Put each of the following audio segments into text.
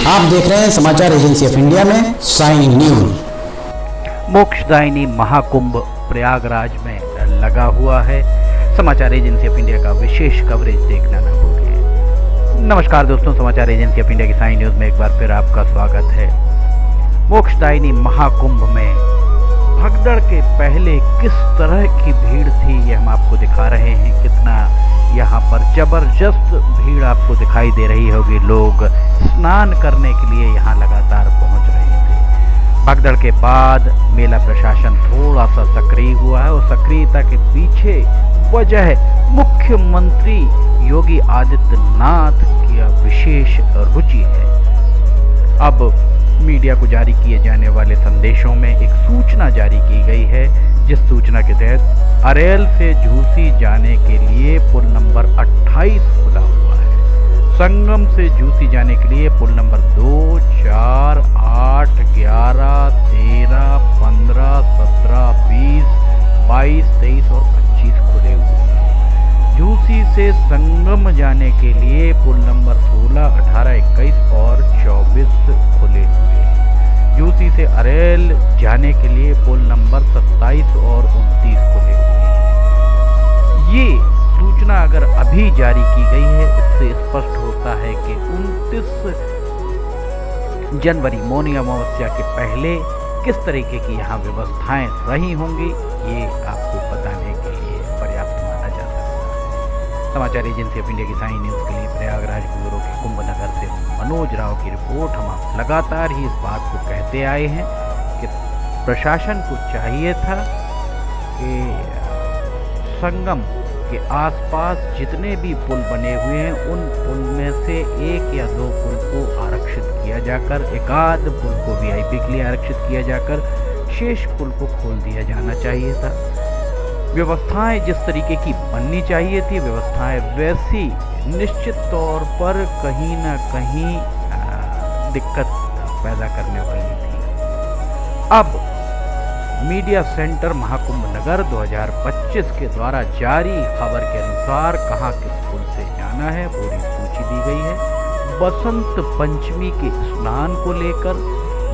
आप देख रहे हैं समाचार एजेंसी ऑफ इंडिया में साइन न्यूज। मोक्षदायिनी महाकुंभ प्रयागराज में लगा हुआ है। समाचार एजेंसी ऑफ इंडिया का विशेष कवरेज देखना न भूलिए। नमस्कार दोस्तों, समाचार एजेंसी ऑफ इंडिया की साइन न्यूज में एक बार फिर आपका स्वागत है। मोक्षदायिनी महाकुंभ में भगदड़ के पहले किस तरह की भीड़ थी, ये हम आपको दिखा रहे हैं। कितना यहाँ पर जबरदस्त भीड़ आपको दिखाई दे रही होगी। लोग स्नान करने के लिए यहाँ लगातार पहुँच रहे थे। भगदड़ के बाद मेला प्रशासन थोड़ा सा सक्रिय हुआ है और सक्रियता के पीछे वजह मुख्यमंत्री योगी आदित्यनाथ की विशेष रुचि है। अब मीडिया को जारी किए जाने वाले संदेशों में एक सूचना जारी की गई है, जिस सूचना के तहत अरेल से झूसी जाने के लिए पुल नंबर 28 खुला हुआ है। संगम से झूसी जाने के लिए पुल नंबर 2, 4, 8, 11, 13, 15, 17, 20, 22, 23 और 25 खुले हुए हैं। झूसी से संगम जाने के लिए पुल नंबर 16, 18, 21 और 24 खुले हुए हैं। झूसी से अरेल जाने के लिए पुल नंबर 27 और 29 खुले हुए हैं। ये सूचना अगर अभी जारी की गई है, इससे स्पष्ट होता है कि 29 जनवरी मौनी अमावस्या के पहले किस तरीके की यहाँ व्यवस्थाएं रही होंगी, ये आपको बताने के लिए पर्याप्त माना जा सकता है। समाचार एजेंसी ऑफ इंडिया की साइन न्यूज के लिए प्रयागराज ब्यूरो के कुंभनगर से मनोज राव की रिपोर्ट। हम लगातार ही इस बात को कहते आए हैं कि प्रशासन को चाहिए था कि संगम के आसपास जितने भी पुल बने हुए हैं, उन पुल में से 1 या 2 पुल को आरक्षित किया जाकर, एकाध पुल को वीआईपी के लिए आरक्षित किया जाकर, शेष पुल को खोल दिया जाना चाहिए था। व्यवस्थाएं जिस तरीके की बननी चाहिए थी, व्यवस्थाएं वैसी निश्चित तौर पर कहीं ना कहीं दिक्कत पैदा करने वाली थी। अब मीडिया सेंटर महाकुंभ नगर 2025 के द्वारा जारी खबर के अनुसार कहाँ किस पुल से जाना है, पूरी सूची दी गई है। बसंत पंचमी के स्नान को लेकर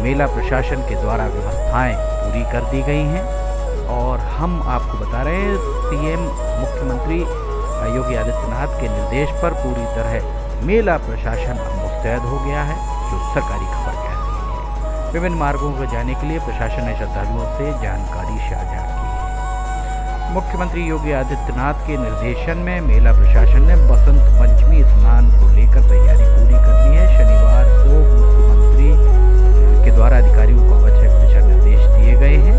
मेला प्रशासन के द्वारा व्यवस्थाएं पूरी कर दी गई हैं और हम आपको बता रहे हैं सीएम मुख्यमंत्री योगी आदित्यनाथ के निर्देश पर पूरी तरह मेला प्रशासन मुस्तैद हो गया है, जो सरकारी खबर कह रही है। विभिन्न मार्गों पर जाने के लिए प्रशासन ने श्रद्धालुओं से जानकारी साझा की है। मुख्यमंत्री योगी आदित्यनाथ के निर्देशन में मेला प्रशासन ने बसंत पंचमी स्नान को लेकर तैयारी पूरी कर ली है। शनिवार को मुख्यमंत्री के द्वारा अधिकारियों को आवश्यक दिशा निर्देश दिए गए हैं।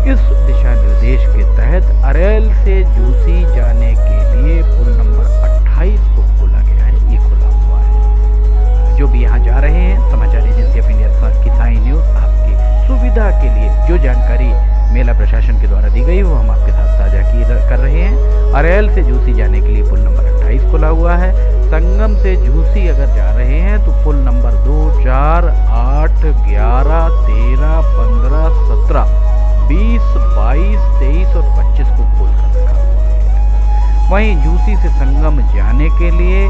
इस दिशा निर्देश के तहत अरेल से झूसी जाने के लिए पुल नंबर 28 को खोला गया है। ये खुला हुआ है। जो भी यहाँ जा रहे हैं, समाचार एजेंसी ऑफ इंडिया की साइन न्यूज आपकी सुविधा के लिए जो जानकारी मेला प्रशासन के द्वारा दी गई, वो हम आपके साथ साझा कर रहे हैं। अरेल से झूसी जाने के लिए पुल नंबर 28 खुला हुआ है। संगम से झूसी अगर जा रहे हैं तो पुल नंबर 2, 4, 8, 11, 13, 15, 17, 20, 22, 23 और 25 को खोल कर रखा हुआ है। वहीं झूसी से संगम जाने के लिए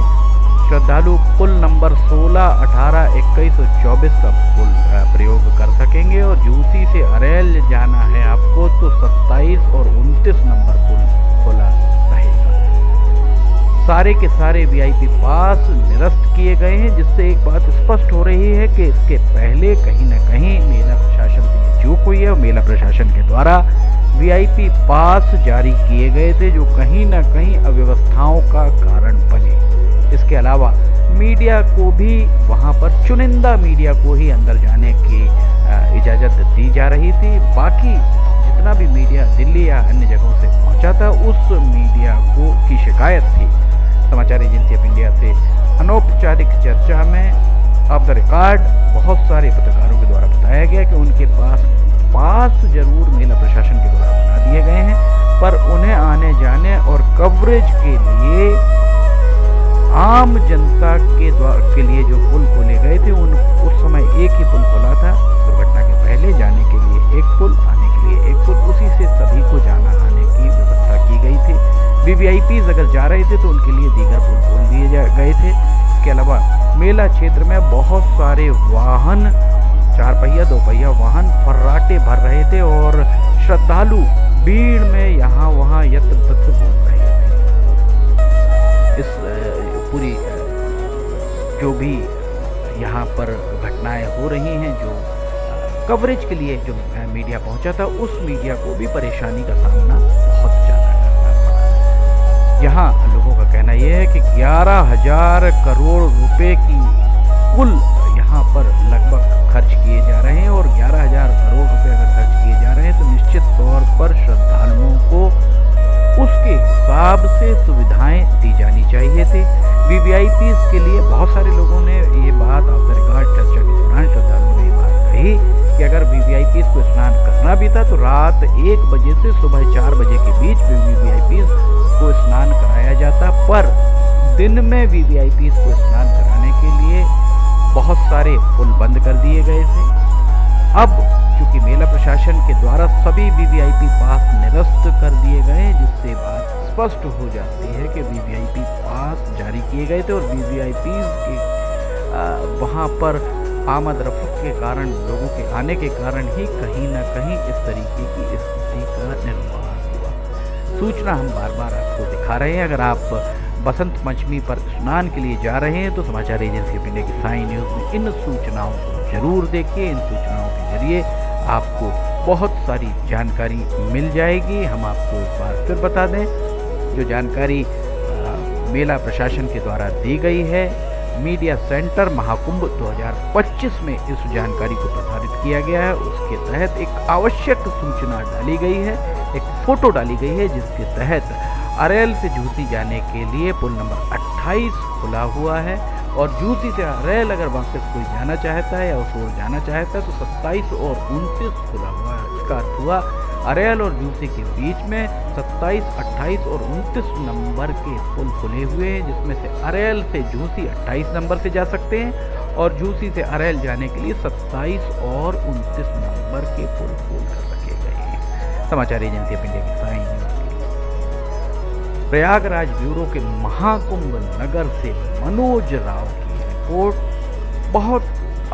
श्रद्धालु पुल नंबर 16, 18, 21 और 24 का पुल प्रयोग कर सकेंगे और झूसी से अरेल जाना है आपको तो 27 और 29 नंबर पुल खुला रहेगा। सारे के सारे वीआईपी पास निरस्त किए गए हैं, जिससे एक बात स्पष्ट हो रही है कि इसके पहले कहीं ना कहीं मेला प्रशासन से चूक हुई है और मेला प्रशासन के द्वारा वीआईपी पास जारी किए गए थे, जो कहीं ना कहीं अव्यवस्थाओं का कारण बने। इसके अलावा मीडिया को भी वहां पर चुनिंदा मीडिया को ही अंदर जाने की इजाज़त दी जा रही थी। बाकी जितना भी मीडिया दिल्ली या अन्य जगहों से पहुंचा था, उस मीडिया को की शिकायत थी। समाचार एजेंसी ऑफ इंडिया से अनौपचारिक चर्चा में ऑफ द रिकॉर्ड बहुत सारे पत्रकारों के द्वारा बताया गया कि उनके पास जरूर मेला प्रशासन के द्वारा बना दिए गए हैं, पर उन्हें आने जाने और कवरेज के लिए आम जनता के लिए जो पुल खोले गए थे, उस समय एक ही पुल खोला था। दुर्घटना के पहले जाने के लिए एक पुल, आने के लिए एक पुल, उसी से सभी को जाना आने की व्यवस्था की गई थी। वीवीआईपीज अगर जा रहे थे तो उनके लिए दीगर पुल खोल दिए गए थे। इसके अलावा मेला क्षेत्र में बहुत सारे वाहन, 4 पहिया 2 पहिया वाहन फर्राटे भर रहे थे और श्रद्धालु भीड़ में यहाँ वहाँ यत्र तत्र घूम रहे थे। इस पूरी जो भी यहाँ पर घटनाएं हो रही हैं, जो कवरेज के लिए जो मीडिया पहुंचा था, उस मीडिया को भी परेशानी का सामना बहुत ज़्यादा करना पड़ा। यहाँ लोगों का कहना यह है कि 11,000 करोड़ रुपए की कुल यहाँ पर लगभग खर्च किए जा रहे हैं और 11,000 करोड़ रुपए अगर खर्च किए जा रहे हैं तो निश्चित तौर पर श्रद्धालुओं को उसके हिसाब से सुविधाएं दी जानी चाहिए थी। वीवीआईपीज़ के लिए बहुत सारे लोगों ने ये बात ऑफ द रिकॉर्ड चर्चा के दौरान श्रद्धालुओं ने ये बात कही कि अगर वीवीआईपीज़ को स्नान करना भी था तो रात 1 बजे से सुबह 4 बजे के बीच वीवीआईपीज़ को स्नान कराया जाता, पर दिन में वीवीआईपीज़ को स्नान कराने के लिए बहुत सारे पुल बंद कर दिए गए थे। अब चूंकि मेला प्रशासन के द्वारा सभी वीवीआईपी पास निरस्त कर दिए गए, जिससे बात स्पष्ट हो जाती है कि वीवीआईपी पास जारी किए गए थे और वीवीआईपीज़ के वहाँ पर आमद रफ्त के कारण, लोगों के आने के कारण ही कहीं ना कहीं इस तरीके की स्थिति का निर्माण हुआ। सूचना हम बार बार आपको दिखा रहे हैं। अगर आप बसंत पंचमी पर स्नान के लिए जा रहे हैं तो समाचार एजेंसी ऑफ इंडिया की साई न्यूज़ में इन सूचनाओं को जरूर देखिए। इन सूचनाओं के जरिए आपको बहुत सारी जानकारी मिल जाएगी। हम आपको एक बार फिर बता दें, जो जानकारी मेला प्रशासन के द्वारा दी गई है, मीडिया सेंटर महाकुंभ 2025 में इस जानकारी को प्रसारित किया गया है। उसके तहत एक आवश्यक सूचना डाली गई है, एक फोटो डाली गई है, जिसके तहत अरेल से झूसी जाने के लिए पुल नंबर 28 खुला हुआ है और झूसी से अरेल अगर वापस कोई जाना चाहता है या उस ओर जाना चाहता है तो 27 और 29 खुला हुआ है। इसका अर्थ हुआ अरेल और झूसी के बीच में 27, 28 और 29 नंबर के पुल खुले हुए हैं, जिसमें से अरेल से झूसी 28 नंबर से जा सकते हैं और झूसी से अरेल जाने के लिए 27 और 29 नंबर के पुल खोल कर रखे गए हैं। समाचार एजेंसी ऑफ इंडिया की साई न्यूज़ प्रयागराज ब्यूरो के महाकुंभ नगर से मनोज राव की रिपोर्ट। बहुत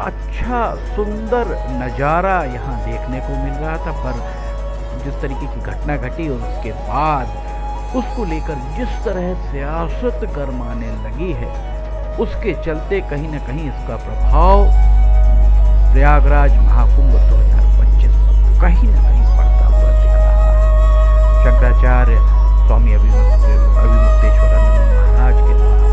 अच्छा सुंदर नज़ारा यहाँ देखने को मिल रहा था, पर जिस तरीके की घटना घटी और उसके बाद उसको लेकर जिस तरह सियासत गरमाने लगी है, उसके चलते कहीं ना कहीं इसका प्रभाव प्रयागराज महाकुंभ 2025 कहीं ना कहीं पड़ता हुआ दिख रहा है। शंकराचार्य स्वामी अभिमुक्तेश्वरानंद महाराज के द्वारा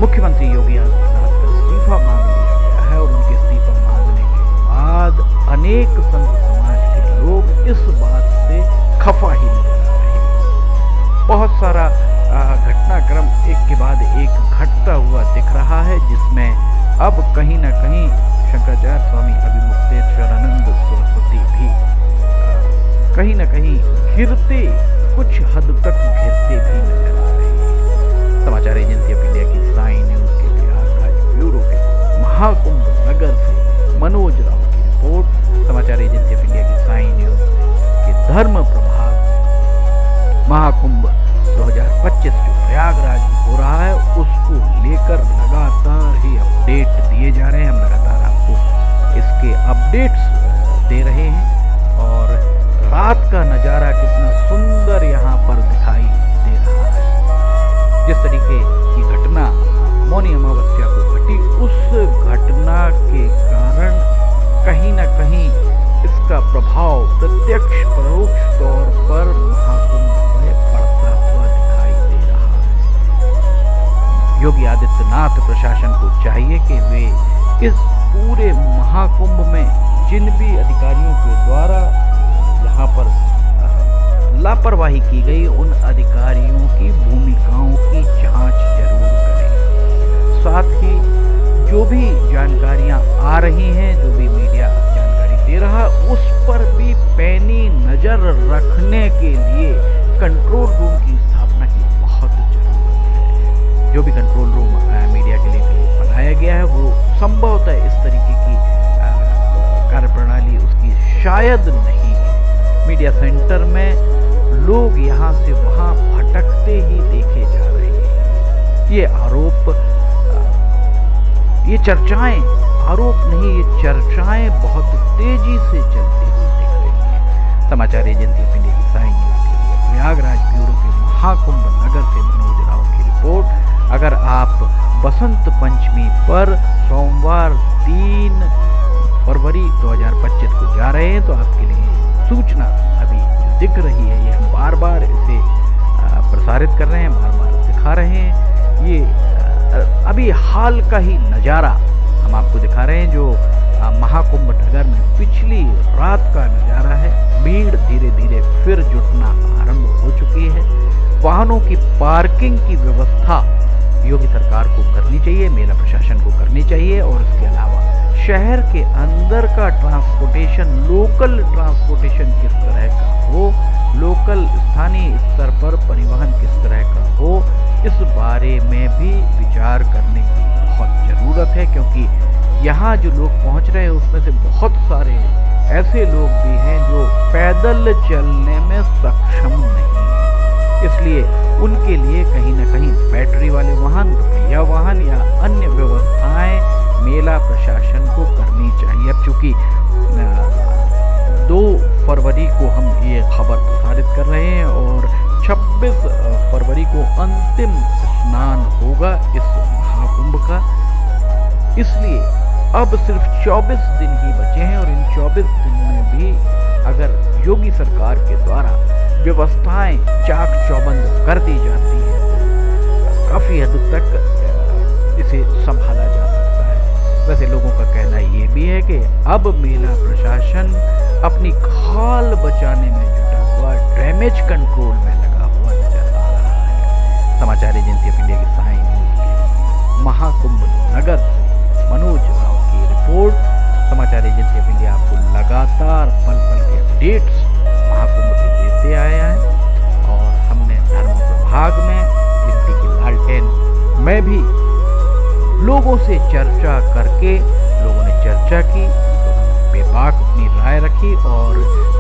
मुख्यमंत्री योगी आदित्यनाथ का इस्तीफा मांग लिया गया है और उनके इस्तीफा मांगने के बाद अनेक संत समाज के लोग इस बात से खफा ही नजर आ रहे हैं। बहुत सारा घटनाक्रम एक के बाद एक घटता हुआ दिख रहा है, जिसमें अब कहीं ना कहीं शंकराचार्य स्वामी अभिमुक्तेश्वरानंद सरस्वती भी कहीं ना कहीं घिरते, कुछ हद तक घिरते भी नजर आ रहे हैं। समाचार एजेंसी ऑफ इंडिया की साई न्यूज़ के प्रयागराज ब्यूरो के महाकुंभ नगर से मनोज राव की रिपोर्ट। समाचार एजेंसी ऑफ इंडिया की साई न्यूज़ के धर्म प्रभाग में महाकुंभ 2025 जो प्रयागराज में हो रहा है, उसको लेकर लगातार ही अपडेट दिए जा रहे हैं। हम लगातार आपको इसके अपडेट्स दे रहे हैं और रात का नज़ारा कितना सुंदर यहाँ पर दिखाई दे रहा है। जिस तरीके की घटना मौनी अमावस्या को घटी, उस घटना के कारण कहीं ना कहीं इसका प्रभाव प्रत्यक्ष परोक्ष तौर पर महाकुंभ में पड़ता हुआ दिखाई दे रहा है। योगी आदित्यनाथ प्रशासन को चाहिए कि वे इस पूरे महाकुंभ में जिन भी अधिकारियों के द्वारा यहाँ पर लापरवाही की गई, उन अधिकारियों की भूमिकाओं की जांच जरूर करें। साथ ही जो भी जानकारियां आ रही हैं, जो भी मीडिया जानकारी दे रहा, उस पर भी पैनी नज़र रखने के लिए कंट्रोल रूम की स्थापना की बहुत ज़रूरत है। जो भी कंट्रोल रूम मीडिया के लिए बनाया गया है, वो संभवतः इस तरीके की कार्यप्रणाली उसकी शायद नहीं है। मीडिया सेंटर में लोग यहाँ से वहाँ भटकते ही देखे जा रहे हैं। ये आरोप ये चर्चाएं, आरोप नहीं, ये चर्चाएं बहुत तेजी से चलती हुई दिख रही हैं। समाचार एजेंसी ऑफ इंडिया की साइन न्यूज के लिए प्रयागराज ब्यूरो के महाकुंभ नगर से मनोज राव की रिपोर्ट। अगर आप बसंत पंचमी पर सोमवार 3 फरवरी 2025 को जा रहे हैं तो आपके लिए सूचना अभी जो दिख रही है, ये हम बार बार इसे प्रसारित कर रहे हैं, बार बार दिखा रहे हैं। ये अभी हाल का ही नज़ारा हम आपको दिखा रहे हैं, जो महाकुंभ नगर में पिछली रात का नज़ारा है। भीड़ धीरे धीरे फिर जुटना आरंभ हो चुकी है। वाहनों की पार्किंग की व्यवस्था योगी सरकार को करनी चाहिए, मेला प्रशासन को करनी चाहिए, और इसके अलावा शहर के अंदर का ट्रांसपोर्टेशन, लोकल ट्रांसपोर्टेशन किस तरह का हो, लोकल स्थानीय स्तर पर परिवहन किस तरह का हो, इस बारे में भी विचार करने की बहुत ज़रूरत है। क्योंकि यहाँ जो लोग पहुँच रहे हैं उसमें से बहुत सारे ऐसे लोग भी हैं जो पैदल चलने में सक्षम नहीं हैं। इसलिए उनके लिए कहीं ना कहीं बैटरी वाले वाहन, रुपया वाहन या अन्य व्यवस्थाएं मेला प्रशासन को करनी चाहिए। अब चूँकि 2 फरवरी को हम ये खबर प्रसारित कर रहे हैं और 26 फरवरी को अंतिम स्नान होगा इस महाकुंभ का, इसलिए अब सिर्फ 24 दिन ही बचे हैं। और इन 24 दिन में भी अगर योगी सरकार के द्वारा व्यवस्थाएं चाक चौबंद कर दी जाती हैं तो काफ़ी हद तक इसे संभाला जा सकता है। वैसे लोगों का कहना ये भी है कि अब मेला प्रशासन अपनी खाल बचाने में जुटा हुआ, डैमेज कंट्रोल में लगा हुआ नजर आ रहा है। समाचार एजेंसी ऑफ इंडिया की साइन न्यूज के महाकुंभ नगर से मनोज राव की रिपोर्ट। समाचार एजेंसी ऑफ इंडिया आपको लगातार पल पल के अपडेट्स महाकुंभ के देते आए हैं, और हमने धर्म प्रभाग में गिनती की लालटेन में भी लोगों से चर्चा करके, लोगों ने चर्चा की, लोगों ने बेबाक अपनी राय रखी, और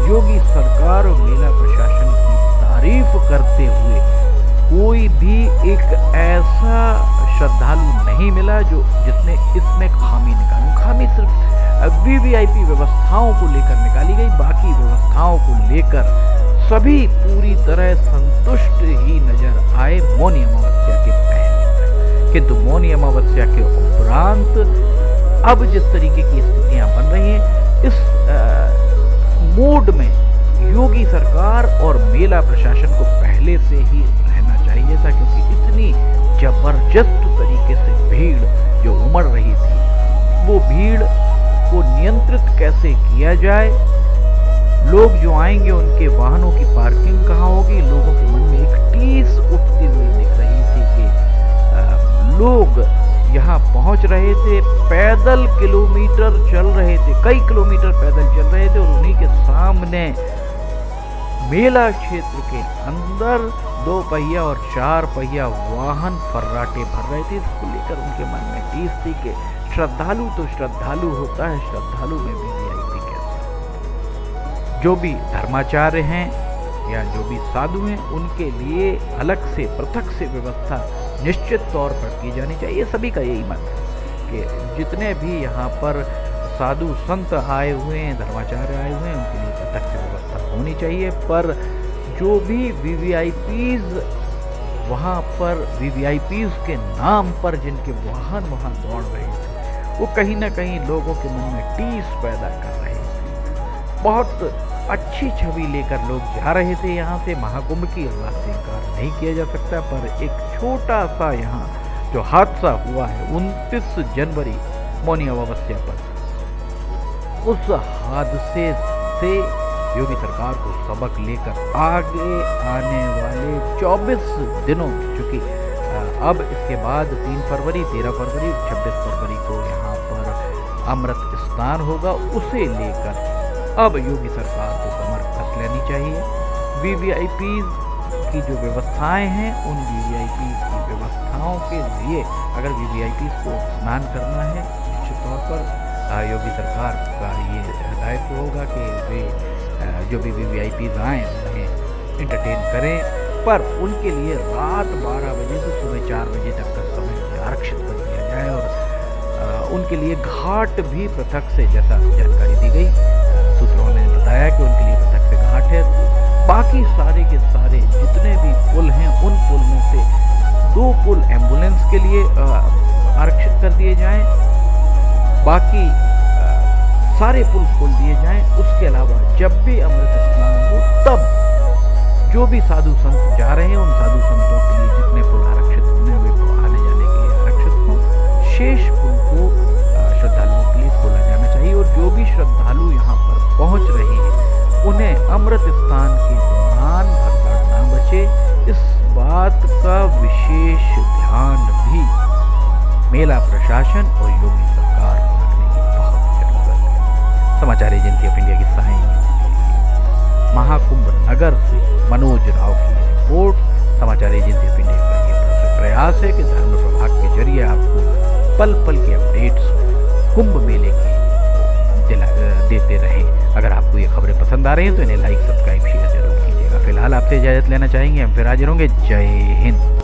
योगी सरकार और मेला प्रशासन की तारीफ करते हुए कोई भी एक ऐसा श्रद्धालु नहीं मिला जिसने इसमें खामी निकाली। खामी सिर्फ वीवीआईपी व्यवस्थाओं को लेकर निकाली गई, बाकी व्यवस्थाओं को लेकर सभी पूरी तरह संतुष्ट ही नजर आए मौनी अमावस्या के पहले। किंतु मौनी अमावस्या के उपरांत अब जिस तरीके की स्थितियां बन रही हैं, इस मोड में योगी सरकार और मेला प्रशासन को पहले से ही रहना चाहिए था। क्योंकि इतनी जबरदस्त तरीके से भीड़ जो उमड़ रही थी, वो भीड़ को नियंत्रित कैसे किया जाए, लोग जो आएंगे उनके वाहनों की पार्किंग कहाँ होगी। लोगों के मन में एक टीस उठती हुई दिख रही थी कि लोग यहाँ पहुँच रहे थे, पैदल किलोमीटर चल रहे थे, कई किलोमीटर पैदल चल रहे थे, और उन्हीं के सामने मेला क्षेत्र के अंदर 2 पहिया और 4 पहिया वाहन फर्राटे भर रहे थे। इसको लेकर उनके मन में टीस थी कि श्रद्धालु तो श्रद्धालु होता है, श्रद्धालु में भी वीआईपी कैसे। जो भी धर्माचार्य हैं या जो भी साधु हैं, उनके लिए अलग से पृथक से व्यवस्था निश्चित तौर पर की जानी चाहिए। सभी का यही मत है कि जितने भी यहाँ पर साधु संत आए हुए हैं, धर्माचार्य आए हुए हैं, उनके लिए पृथक से व्यवस्था होनी चाहिए। पर जो भी वीवीआईपीज वहाँ पर वीवीआईपीज के नाम पर जिनके वाहन वहाँ दौड़ रहे थे, वो कहीं ना कहीं लोगों के मन में टीस पैदा कर रहे थे। बहुत अच्छी छवि लेकर लोग जा रहे थे यहाँ से महाकुंभ की, बात से इनकार नहीं किया जा सकता। पर एक छोटा सा यहाँ जो हादसा हुआ है 29 जनवरी मौनी अमावस्या पर, उस हादसे से योगी सरकार को सबक लेकर आगे आने वाले 24 दिनों में, चूँकि अब इसके बाद 3 फरवरी, 13 फरवरी, 26 फरवरी को यहाँ पर अमृत स्नान होगा, उसे लेकर अब योगी सरकार को कमर कस लेनी चाहिए। वीवीआईपीज की जो व्यवस्थाएं हैं, उन वीवीआईपीज की व्यवस्थाओं के लिए अगर वीवीआईपीज को स्नान करना है, निश्चित तौर पर योगी सरकार का ये दायित्व होगा कि वे जो भी वीवीआईपीज आएँ उन्हें इंटरटेन करें, पर उनके लिए रात 12 बजे से सुबह 4 बजे तक का समय आरक्षित कर दिया जाए, उनके लिए घाट भी पृथक से, जैसा जानकारी दी गई, सूत्रों ने बताया कि उनके लिए पृथक से घाट है। बाकी सारे के सारे जितने भी पुल हैं उन पुल में से 2 पुल एम्बुलेंस के लिए आरक्षित कर दिए जाएं, बाकी सारे पुल खोल दिए जाएं। उसके अलावा जब भी अमृत स्नान हो तब जो भी साधु संत जा रहे हैं उन साधु संतों के लिए जितने पुल आरक्षित होने वे आने जाने के लिए आरक्षित हों। शेष पुल को श्रद्धालुओं के लिए खोला जाना चाहिए और जो भी श्रद्धालु यहाँ पर पहुँच रहे हैं उन्हें अमृत स्नान के दौरान भगदड़ ना बचे, इस बात का विशेष ध्यान भी मेला प्रशासन और योगी सरकार को रखने की बहुत जरूरत है। समाचार एजेंसी ऑफ इंडिया की साइन महाकुंभ नगर से मनोज राव की रिपोर्ट। समाचार एजेंसी ऑफ इंडिया का ये प्रयास है कि धर्म प्रभाग के जरिए आपको पल पल के अपडेट्स कुंभ मेले के देते रहें। अगर आपको ये खबरें पसंद आ रही हैं तो इन्हें लाइक, सब्सक्राइब, शेयर जरूर कीजिएगा। फिलहाल आपसे इजाजत लेना चाहेंगे, हम फिर हाजिर होंगे। जय हिंद।